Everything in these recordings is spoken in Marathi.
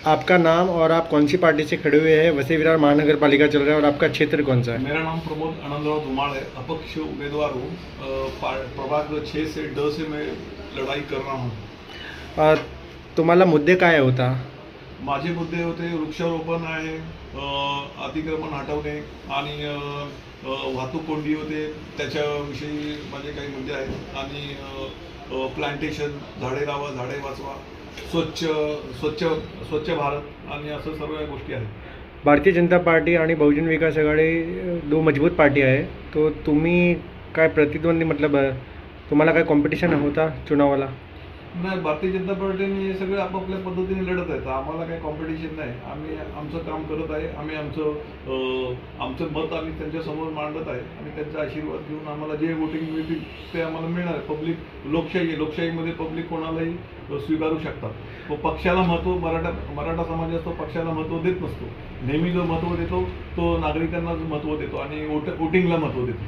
आपका नाम और आप कौन सी पार्टी से खड़े हुए हैं? वसई विरार महानगर पालिका चल रहा है और आपका क्षेत्र कौन सा है? मेरा नाम प्रमोद आनंदराव धुमाड़ है। अपक्ष उम्मीदवार हूँ। प्रभाग 6 से ड से मैं लढाई कर रहा हूँ। तुम्हाला मुद्दे काय होता? माझे मुद्दे होते वृक्षारोपण आहे, अतिक्रमण हटवणे आणि वाहतूक कोंडी होते त्याच्याविषयी माझे काही मुद्दे आहेत आणि प्लांटेशन, झाडे लावा झाडे वाचवा, स्वच्छ स्वच्छ स्वच्छ भारत आणि असं सर्व गोष्टी आहेत. भारतीय जनता पार्टी आणि बहुजन विकास आघाडी दो मजबूत पार्टी आहे, तो तुम्ही काय प्रतिद्वंदी मतलब तुम्हाला काय कॉम्पिटिशन होता चुनावाला? नाही, भारतीय जनता पार्टीने हे सगळे आपापल्या पद्धतीने लढत आहेत. आम्हाला काही कॉम्पिटिशन नाही. आम्ही आमचं काम करत आहे. आम्ही आमचं मत आम्ही त्यांच्यासमोर मांडत आहे आणि त्यांचा आशीर्वाद घेऊन आम्हाला जे वोटिंग मिळतील ते आम्हाला मिळणार आहे. पब्लिक लोकशाही आहे. लोकशाहीमध्ये पब्लिक कोणालाही स्वीकारू शकतात. तो पक्षाला महत्त्व मराठा समाज असतो, पक्षाला महत्त्व देत नसतो. नेहमी जो महत्त्व देतो तो नागरिकांनाच महत्त्व देतो आणि वोटिंगला महत्त्व देतो.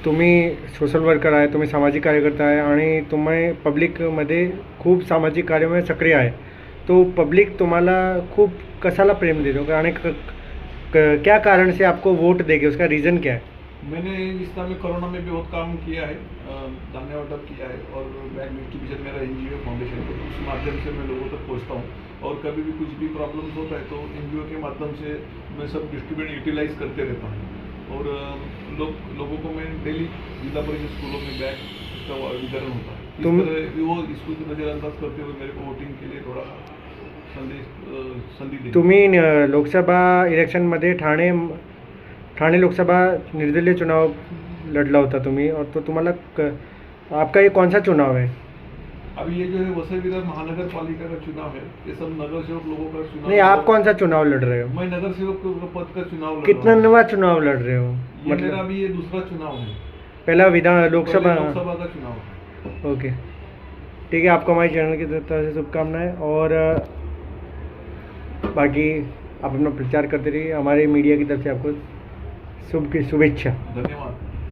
तुम्ही सोशल वर्कर आहे, तुम्ही सामाजिक कार्यकर्ता आहे आणि तुम्ही पब्लिकमध्ये खूप सामाजिक कार्यामध्ये सक्रिय आहे. तो पब्लिक तुम्हाला खूप कशाला प्रेम देतो आणि क्या कारण से आपको वोट देगी, उसका रीज़न क्या है? मैंने इस समय कोरोना में भी बहुत काम किया है, धान्य वाटप किया है और बैग डिस्ट्रीब्यूशन मेरा NGO फाउंडेशन को, उस माध्यम से मैं लोगों तक पहुंचता हूं और कभी भी कुछ भी प्रॉब्लम्स होता है तो NGO के माध्यम से मैं सब डिस्ट्रीब्यूट यूटिलाइज करते रहता हूं और लोगों को मैं डेली जिला परिषद स्कूलों में बैग का वितरण होता है. इस तरह वो इसको नज़रअंदाज करते हुए मेरे को वोटिंग के लिए थोड़ा संधि दी. तुम्ही लोकसभा इलेक्शनमध्ये ठाणे लोकसभा निर्दलीय चुनाव लड़ला होता तुम्ही, और तो तुम्हाला आपका ये कौन सा चुनाव है? अभी ये जो है वसई विरार महानगर पालिका का चुनाव है. ये सब नगर सेवक लोगों का चुनाव. नहीं, आप कौन सा चुनाव लड़ रहे हो? मैं नगर सेवक पद का चुनाव लड़ कितना रहा हूं. नवा चुनाव लड़ रहे हो? ये मेरा भी ये दूसरा चुनाव है. पहला लोकसभा का चुनाव है. ओके, ठीक है. आपको हमारे चैनल की तरफ से शुभकामनाएं और बाकी आप अपना प्रचार करते रहिए. हमारे मीडिया की तरफ से आपको शुभेच्छा. धन्यवाद.